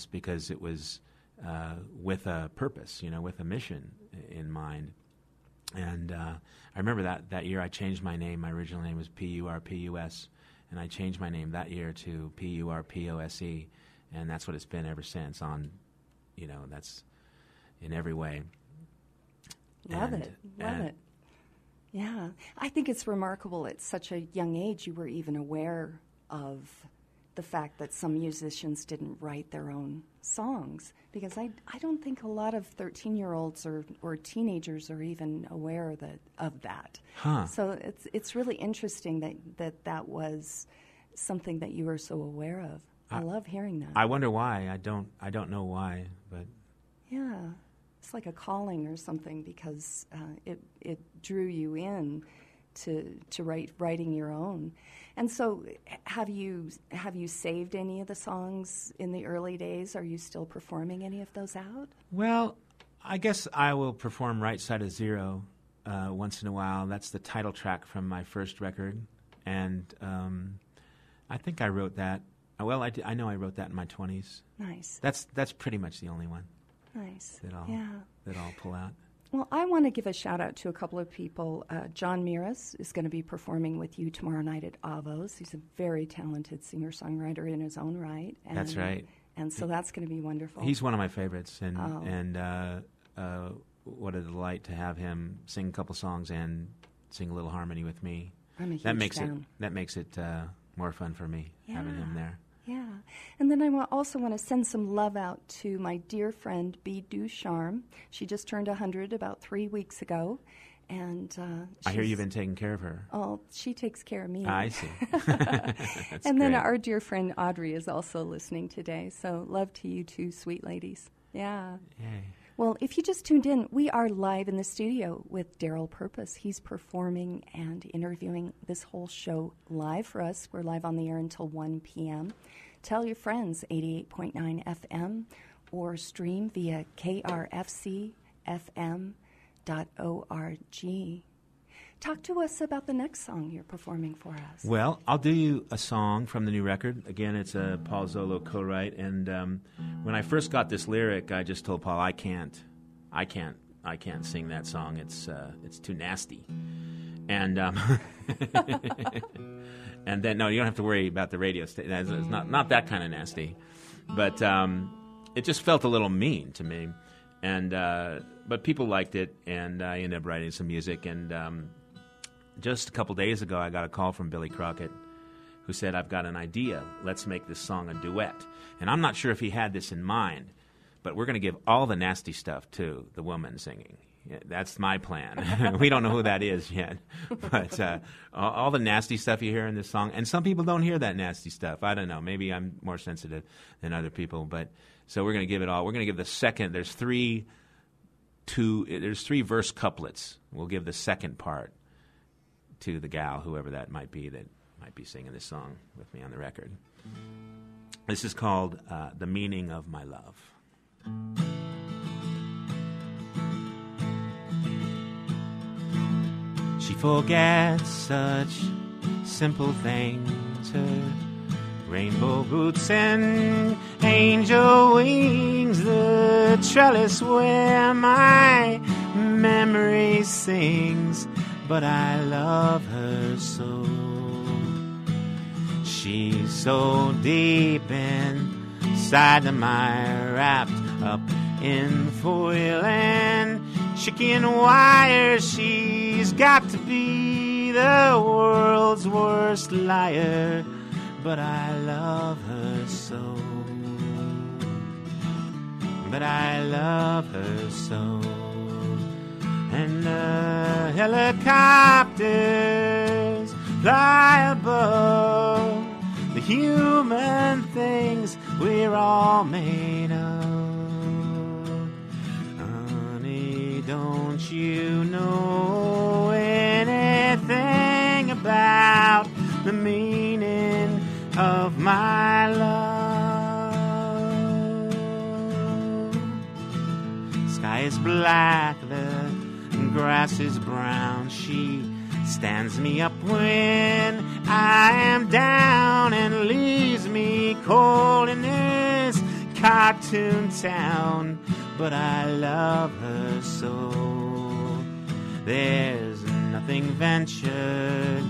because it was with a purpose, with a mission in mind. And I remember that year I changed my name. My original name was Purpus, and I changed my name that year to Purpose, and that's what it's been ever since. That's in every way. Love it. Yeah. I think it's remarkable at such a young age you were even aware of the fact that some musicians didn't write their own songs, because I don't think a lot of 13-year-olds or teenagers are even aware of that. Huh. So it's really interesting that was something that you were so aware of. I love hearing that. I wonder why. I don't know why, but yeah, it's like a calling or something, because it drew you in to writing your own. And so, have you saved any of the songs in the early days? Are you still performing any of those out? Well, I guess I will perform Right Side of Zero once in a while. That's the title track from my first record, and I think I wrote that. Well, I know I wrote that in my 20s. Nice. That's pretty much the only one. Nice. That I'll pull out. Well, I want to give a shout-out to a couple of people. John Miras is going to be performing with you tomorrow night at Avo's. He's a very talented singer-songwriter in his own right. And, that's right. And so that's going to be wonderful. He's one of my favorites, and what a delight to have him sing a couple songs and sing a little harmony with me. I'm a huge fan. That makes it more fun for me, having him there. Yeah. And then I also want to send some love out to my dear friend, Bea Ducharme. She just turned 100 about 3 weeks ago. And I hear you've been taking care of her. Oh, she takes care of me. I see. And then our dear friend Audrey is also listening today. So love to you too, sweet ladies. Yeah. Yay. Well, if you just tuned in, we are live in the studio with Darryl Purpose. He's performing and interviewing this whole show live for us. We're live on the air until 1 p.m. Tell your friends, 88.9 FM, or stream via krfcfm.org. Talk to us about the next song you're performing for us. Well, I'll do you a song from the new record. Again, it's a Paul Zolo co-write, and when I first got this lyric, I just told Paul, I can't sing that song. It's too nasty. And and then no, you don't have to worry about the radio station. It's not that kind of nasty, but it just felt a little mean to me. And but people liked it, and I ended up writing some music. And just a couple days ago, I got a call from Billy Crockett, who said, "I've got an idea. Let's make this song a duet." And I'm not sure if he had this in mind, but we're going to give all the nasty stuff to the woman singing. Yeah, that's my plan. We don't know who that is yet, but all the nasty stuff you hear in this song, and some people don't hear that nasty stuff. I don't know. Maybe I'm more sensitive than other people, but so we're going to give it all. We're going to give the second. There's three verse couplets. We'll give the second part to the gal, whoever that might be singing this song with me on the record. This is called "The Meaning of My Love." She forgets such simple things, her rainbow boots and angel wings, the trellis where my memory sings, but I love her so. She's so deep inside the mire, wrapped up in foil and chicken wire. She's got to be the world's worst liar, but I love her so. But I love her so. And the helicopters fly above the human things we're all made of. Honey, don't you know anything about the meaning of my love? Sky is black, the grass is brown. She stands me up when I am down and leaves me cold in this cartoon town, but I love her so. There's nothing ventured,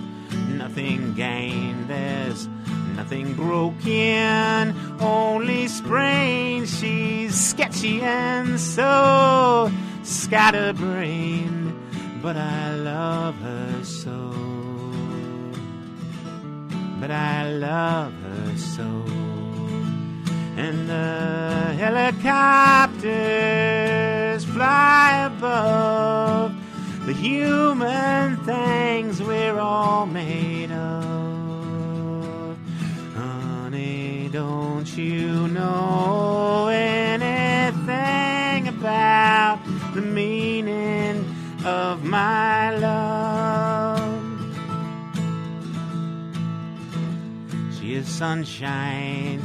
nothing gained, there's nothing broken, only sprained. She's sketchy and so scatterbrained, but I love her so. But I love her so. And the helicopters fly above the human things we're all made of. Honey, don't you know anything about the meaning of my love? She is sunshine,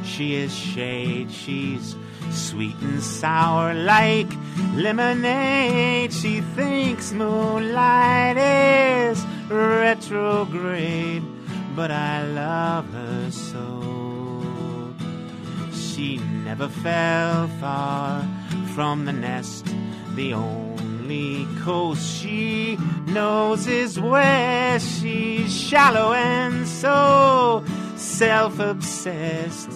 she is shade, she's sweet and sour like lemonade. She thinks moonlight is retrograde, but I love her so. She never fell far from the nest. The only coast she knows is west. She's shallow and so self-obsessed,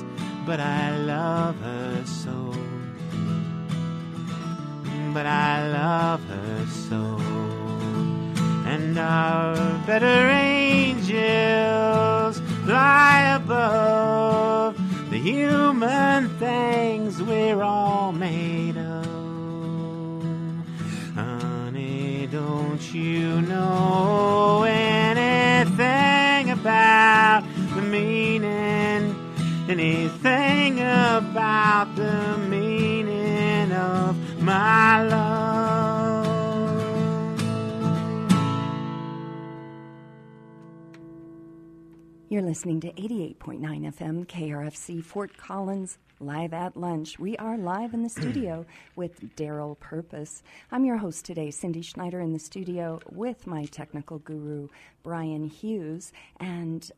but I love her so. But I love her so. And our better angels fly above the human things we're all made of. Honey, don't you know anything about the meaning, anything about the meaning of my love? You're listening to 88.9 FM KRFC Fort Collins, live at lunch. We are live in the studio with Darryl Purpose. I'm your host today, Cindy Schneider, in the studio with my technical guru, Brian Hughes. And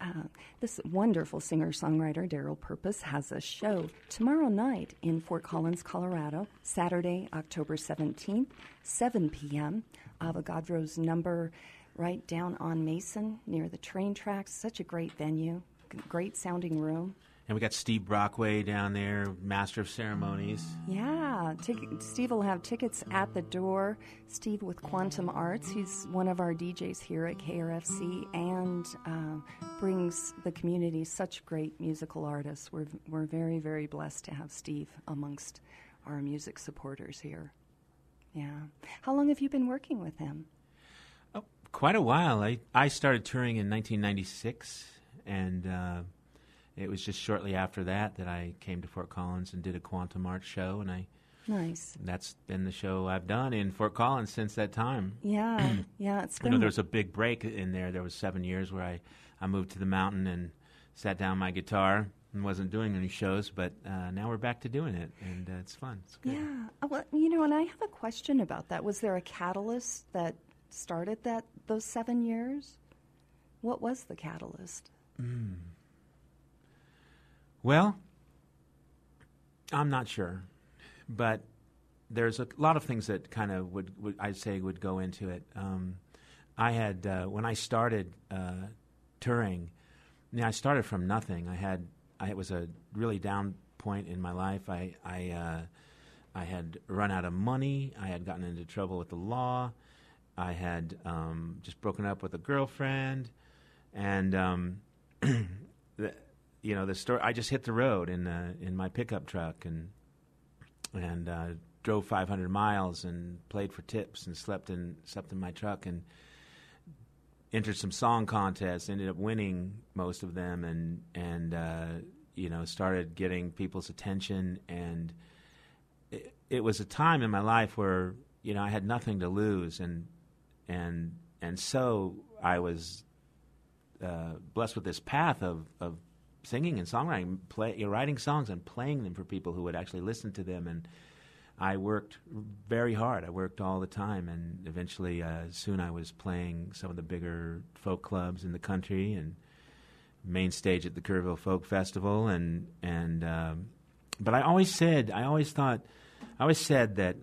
this wonderful singer-songwriter, Darryl Purpose, has a show tomorrow night in Fort Collins, Colorado, Saturday, October 17th, 7 p.m. Avogadro's number right down on Mason near the train tracks. Such a great venue, great sounding room. And we got Steve Brockway down there, Master of Ceremonies. Yeah, Steve will have tickets at the door. Steve with Quantum Arts, he's one of our DJs here at KRFC and brings the community such great musical artists. We're very, very blessed to have Steve amongst our music supporters here. Yeah. How long have you been working with him? Oh, quite a while. I started touring in 1996, and it was just shortly after that I came to Fort Collins and did a Quantum Arts show, and nice. That's been the show I've done in Fort Collins since that time. Yeah, yeah. It's been. There was a big break in there. There was 7 years where I moved to the mountain and sat down my guitar and wasn't doing any shows, but now we're back to doing it, and it's fun. It's good. Yeah. Well, and I have a question about that. Was there a catalyst that started those 7 years? What was the catalyst? Well, I'm not sure, but there's a lot of things that kind of would I'd say would go into it. I had when I started touring, I started from nothing. It was a really down point in my life. I had run out of money. I had gotten into trouble with the law. I had just broken up with a girlfriend, and the story. I just hit the road in my pickup truck and drove 500 miles and played for tips and slept in my truck and entered some song contests. Ended up winning most of them and started getting people's attention. And it was a time in my life where I had nothing to lose and so I was blessed with this path of singing and songwriting, writing songs and playing them for people who would actually listen to them. And I worked very hard. I worked all the time, and eventually soon I was playing some of the bigger folk clubs in the country and main stage at the Kerrville Folk Festival, and But I always said that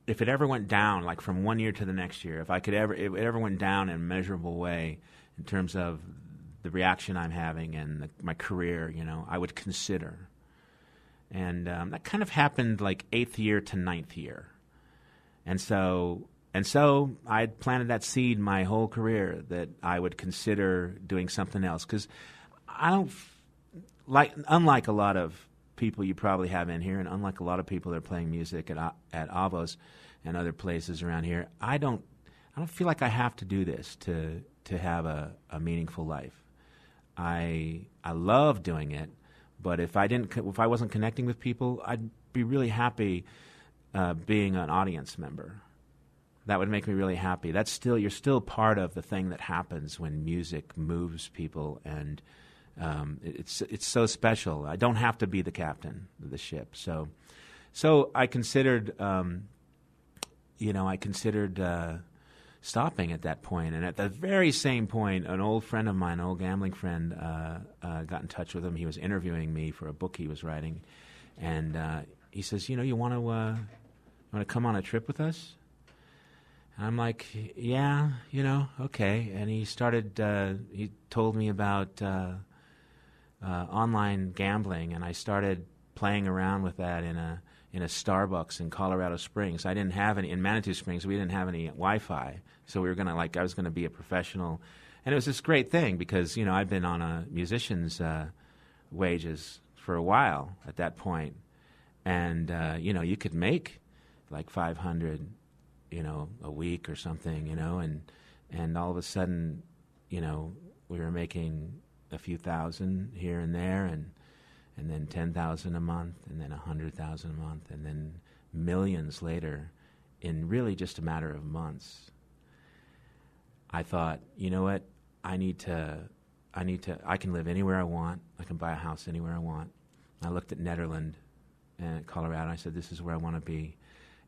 if it ever went down, like from one year to the next year, if it ever went down in a measurable way in terms of the reaction I'm having and my career, I would consider. And that kind of happened like 8th year to 9th year. And so I had planted that seed my whole career that I would consider doing something else. Because I don't, unlike a lot of people you probably have in here, and unlike a lot of people that are playing music at Avos and other places around here, I don't feel like I have to do this to have a meaningful life. I love doing it, but if I wasn't connecting with people, I'd be really happy being an audience member. That would make me really happy. You're still part of the thing that happens when music moves people, and it's so special. I don't have to be the captain of the ship. So I considered, stopping at that point. And at the very same point, an old friend of mine, an old gambling friend, got in touch with him. He was interviewing me for a book he was writing, and he says, "You want to come on a trip with us?" And I'm like, "Yeah, okay." And he told me about online gambling, and I started playing around with that in a Starbucks in Colorado Springs. I didn't have any in Manitou Springs. We didn't have any Wi-Fi, so I was gonna be a professional, and it was this great thing because I'd been on a musician's wages for a while at that point, and you could make like $500, a week or something, and all of a sudden, we were making a few thousand here and there, and then 10,000 a month, and then 100,000 a month, and then millions later, in really just a matter of months. I thought, you know what? I can live anywhere I want. I can buy a house anywhere I want. I looked at Nederland and Colorado, and I said, this is where I want to be.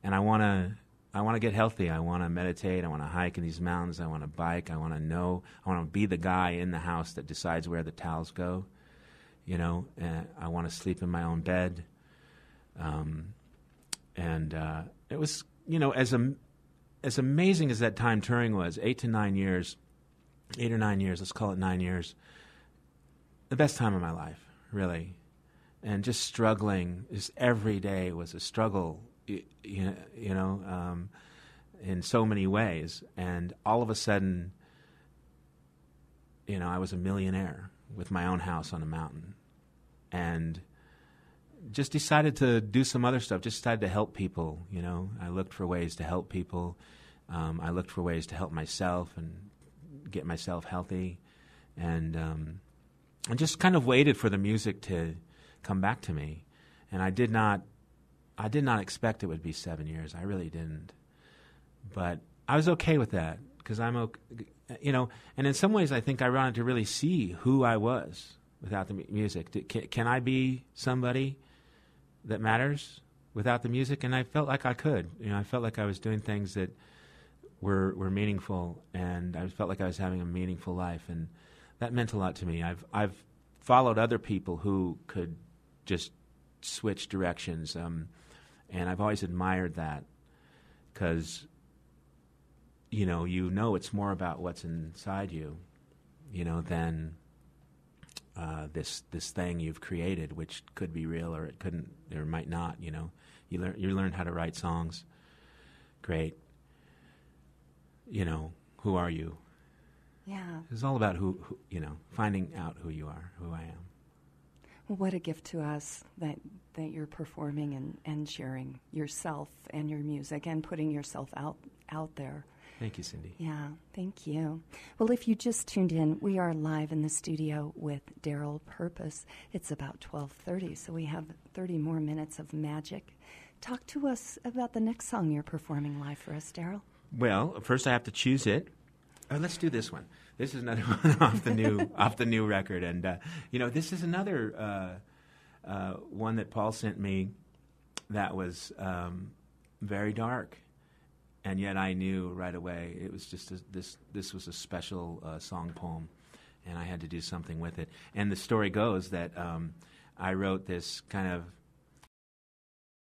And I want to get healthy. I want to meditate. I want to hike in these mountains. I want to bike. I want to be the guy in the house that decides where the towels go. And I want to sleep in my own bed. It was, as amazing as that time touring was, 8 or 9 years, let's call it 9 years, the best time of my life, really. And just struggling, just every day was a struggle, in so many ways. And all of a sudden, I was a millionaire with my own house on a mountain, and just decided to do some other stuff, just decided to help people, I looked for ways to help people. I looked for ways to help myself and get myself healthy, and just kind of waited for the music to come back to me. And I did not expect it would be 7 years. I really didn't. But I was okay with that because I'm okay, and in some ways I think I wanted to really see who I was without the music. Can I be somebody that matters without the music? And I felt like I could. I felt like I was doing things that were meaningful, and I felt like I was having a meaningful life, and that meant a lot to me. I've followed other people who could just switch directions, and I've always admired that because it's more about what's inside you, than this thing you've created, which could be real or it couldn't, or might not. You learn how to write songs. Great. Who are you? Yeah. It's all about who finding out who you are, who I am. Well, what a gift to us that you're performing and sharing yourself and your music and putting yourself out there. Thank you, Cindy. Yeah, thank you. Well, if you just tuned in, we are live in the studio with Darryl Purpose. It's about 12:30, so we have 30 more minutes of magic. Talk to us about the next song you're performing live for us, Darryl. Well, first I have to choose it. Let's do this one. This is another one off the new record, and this is another one that Paul sent me that was very dark, and yet I knew right away it was just this was a special song poem, and I had to do something with it. And the story goes that I wrote this kind of